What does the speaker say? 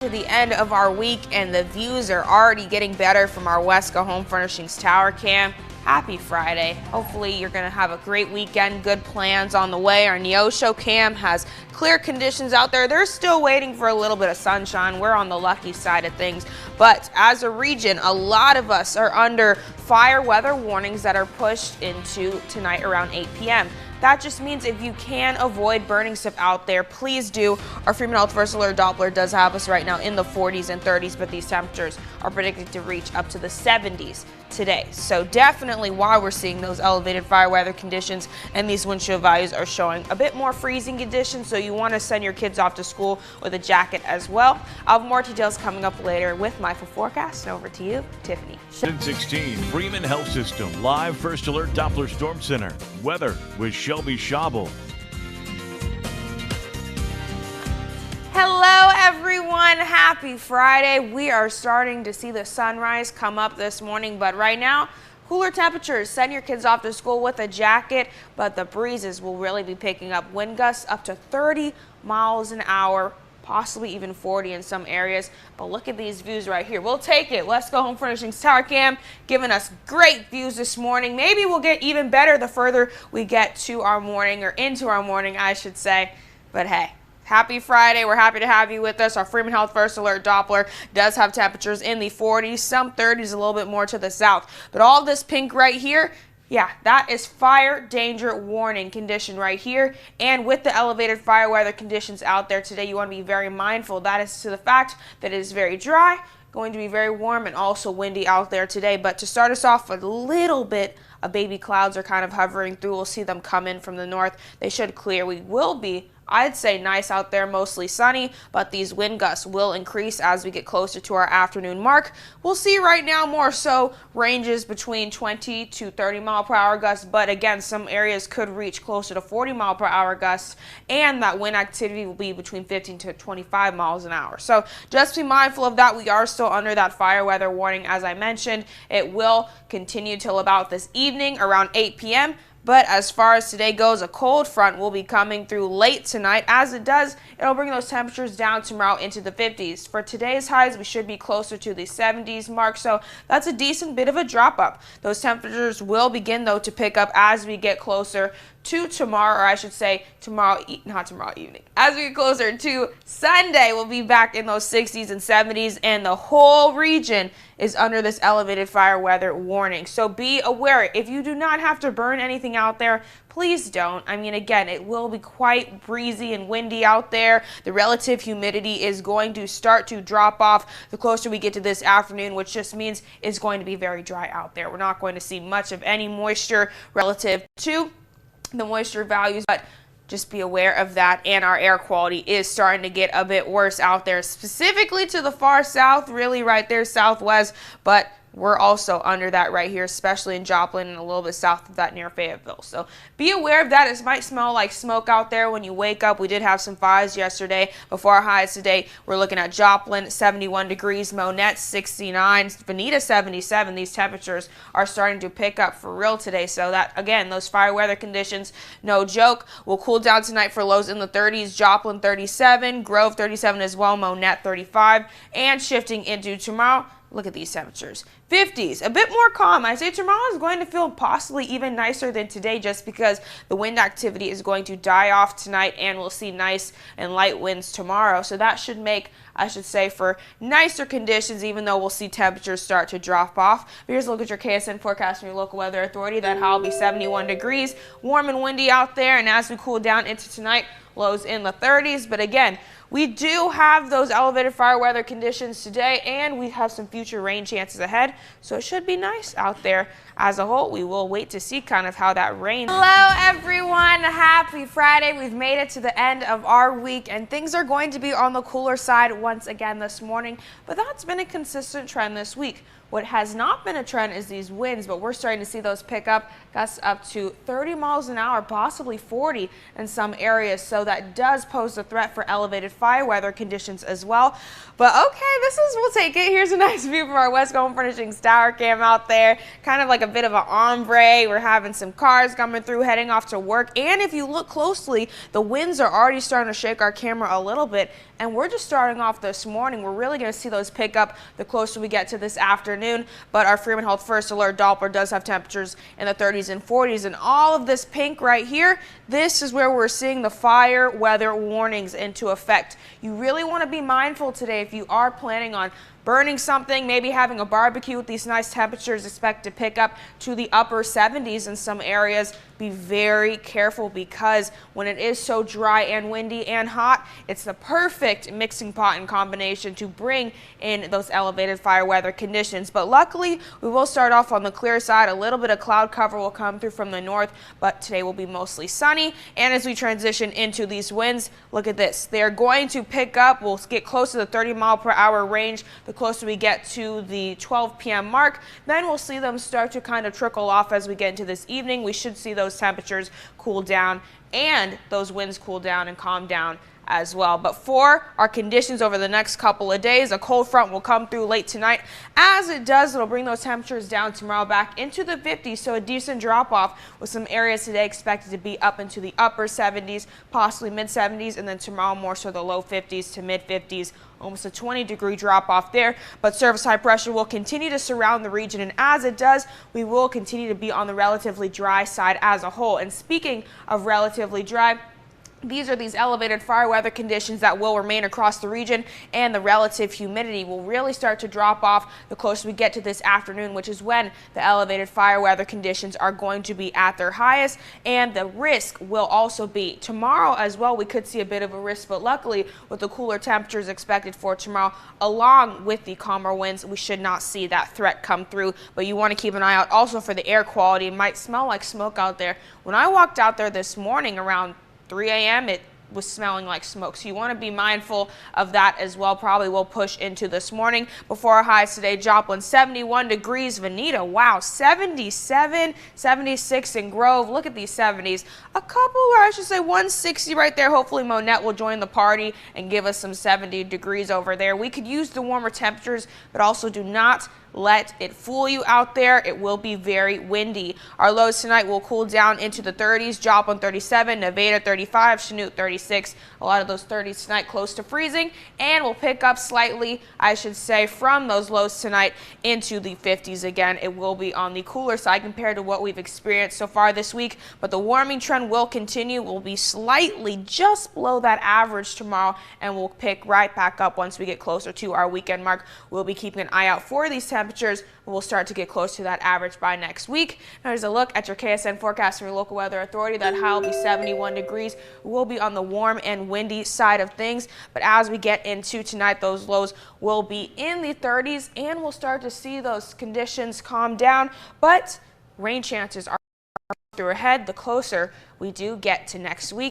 To the end of our week, and the views are already getting better from our Wesco Home Furnishings Tower Cam. Happy Friday. Hopefully you're going to have a great weekend. Good plans on the way. Our Neosho Cam has clear conditions out there. They're still waiting for a little bit of sunshine. We're on the lucky side of things. But as a region, a lot of us are under fire weather warnings that are pushed into tonight around 8 p.m. That just means if you can avoid burning stuff out there, please do. Our Freeman Health First Alert Doppler does have us right now in the 40s and 30s, but these temperatures are predicted to reach up to the 70s today. So definitely why we're seeing those elevated fire weather conditions, and these wind chill values are showing a bit more freezing conditions, so you want to send your kids off to school with a jacket as well. I'll have more details coming up later with my full forecast. And over to you, Tiffany. 1016 Freeman Health System live First Alert Doppler Storm Center. Weather with Shelbi Schauble. Hello everyone, happy Friday. We are starting to see the sunrise come up this morning, but right now, cooler temperatures. Send your kids off to school with a jacket, but the breezes will really be picking up. Wind gusts up to 30 miles an hour, possibly even 40 in some areas. But look at these views right here. We'll take it. Let's go Home Furnishings Tower Cam, giving us great views this morning. Maybe we'll get even better the further we get to our morning, or into our morning, I should say. But hey, happy Friday. We're happy to have you with us. Our Freeman Health First Alert Doppler does have temperatures in the 40s, some 30s, a little bit more to the south. But all this pink right here, yeah, that is fire danger warning condition right here. And with the elevated fire weather conditions out there today, you want to be very mindful. That is to the fact that it is very dry, going to be very warm, and also windy out there today. But to start us off, a little bit of baby clouds are kind of hovering through. We'll see them come in from the north. They should clear. We will be, I'd say, nice out there, mostly sunny, but these wind gusts will increase as we get closer to our afternoon mark. We'll see right now more so ranges between 20 to 30 mile per hour gusts, but again, some areas could reach closer to 40 mile per hour gusts, and that wind activity will be between 15 to 25 miles an hour. So just be mindful of that. We are still under that fire weather warning, as I mentioned. It will continue till about this evening around 8 p.m. But as far as today goes, a cold front will be coming through late tonight. As it does, it'll bring those temperatures down tomorrow into the 50s. For today's highs, we should be closer to the 70s mark, so that's a decent bit of a drop up. Those temperatures will begin, though, to pick up as we get closer to tomorrow, or I should say not tomorrow evening. As we get closer to Sunday, we'll be back in those 60s and 70s, and the whole region is under this elevated fire weather warning. So be aware. If you do not have to burn anything out there, please don't. I mean, again, it will be quite breezy and windy out there. The relative humidity is going to start to drop off the closer we get to this afternoon, which just means it's going to be very dry out there. We're not going to see much of any moisture relative to the moisture values, but just be aware of that. And our air quality is starting to get a bit worse out there, specifically to the far south, really right there southwest, but we're also under that right here, especially in Joplin and a little bit south of that near Fayetteville. So be aware of that. It might smell like smoke out there when you wake up. We did have some fires yesterday. Before our highs today, we're looking at Joplin 71 degrees, Monette 69, Veneta 77. These temperatures are starting to pick up for real today. So that, again, those fire weather conditions, no joke. We'll cool down tonight for lows in the 30s, Joplin 37, Grove 37 as well, Monette 35, and shifting into tomorrow. Look at these temperatures. 50s, a bit more calm. I say tomorrow is going to feel possibly even nicer than today, just because the wind activity is going to die off tonight, and we'll see nice and light winds tomorrow. So that should make, I should say, for nicer conditions, even though we'll see temperatures start to drop off. But here's a look at your KSN forecast from your local weather authority. That high will be 71 degrees, warm and windy out there. And as we cool down into tonight, lows in the 30s. But again, we do have those elevated fire weather conditions today, and we have some future rain chances ahead, so it should be nice out there as a whole. We will wait to see kind of how that rain. Hello everyone, happy Friday. We've made it to the end of our week, and things are going to be on the cooler side once again this morning, but that's been a consistent trend this week. What has not been a trend is these winds, but we're starting to see those pick up, gusts up to 30 miles an hour, possibly 40 in some areas. So that does pose a threat for elevated fire weather conditions as well. But okay, we'll take it. Here's a nice view from our Wesco Home Furnishings Tower Cam out there. Kind of like a bit of an ombre. We're having some cars coming through, heading off to work. And if you look closely, the winds are already starting to shake our camera a little bit. and we're just starting off this morning. We're really going to see those pick up the closer we get to this afternoon, but our Freeman Health First Alert Doppler does have temperatures in the 30s and 40s, and all of this pink right here, this is where we're seeing the fire weather warnings into effect. You really want to be mindful today if you are planning on burning something, maybe having a barbecue with these nice temperatures expected to pick up to the upper 70s in some areas. Be very careful, because when it is so dry and windy and hot, it's the perfect mixing pot and combination to bring in those elevated fire weather conditions. But luckily, we will start off on the clear side. A little bit of cloud cover will come through from the north, but today will be mostly sunny. And as we transition into these winds, look at this. They're going to pick up. We'll get close to the 30-mile-per-hour range the closer we get to the 12 p.m. mark. Then we'll see them start to kind of trickle off as we get into this evening. We should see those temperatures cool down and those winds cool down and calm down as well. But for our conditions over the next couple of days, a cold front will come through late tonight. As it does, it'll bring those temperatures down tomorrow back into the 50s, so a decent drop off with some areas today expected to be up into the upper 70s, possibly mid 70s, and then tomorrow more so the low 50s to mid 50s. Almost a 20-degree drop off there, but surface high pressure will continue to surround the region, and as it does, we will continue to be on the relatively dry side as a whole. And speaking of relatively dry, these are these elevated fire weather conditions that will remain across the region, and the relative humidity will really start to drop off the closer we get to this afternoon, which is when the elevated fire weather conditions are going to be at their highest, and the risk will also be tomorrow as well. We could see a bit of a risk, but luckily with the cooler temperatures expected for tomorrow, along with the calmer winds, we should not see that threat come through. But you want to keep an eye out also for the air quality. It might smell like smoke out there. When I walked out there this morning around 3 a.m. it was smelling like smoke, so you want to be mindful of that as well. Probably will push into this morning. Before our highs today, Joplin 71 degrees, Veneta, wow, 77, 76 in Grove. Look at these 70s. A couple, or I should say 160 right there. Hopefully Monette will join the party and give us some 70 degrees over there. We could use the warmer temperatures, but also do not let it fool you out there. It will be very windy. Our lows tonight will cool down into the 30s. Joplin 37, Nevada 35, Chanute 36. A lot of those 30s tonight close to freezing, and we'll pick up slightly, I should say, from those lows tonight into the 50s again. It will be on the cooler side compared to what we've experienced so far this week, but the warming trend will continue. We'll be slightly just below that average tomorrow, and we'll pick right back up once we get closer to our weekend mark. We'll be keeping an eye out for these temperatures. We'll start to get close to that average by next week. Now here's a look at your KSN forecast from your local weather authority. That high will be 71 degrees. We'll be on the warm and windy side of things, but as we get into tonight, those lows will be in the 30s, and we'll start to see those conditions calm down, but rain chances are through ahead the closer we do get to next week.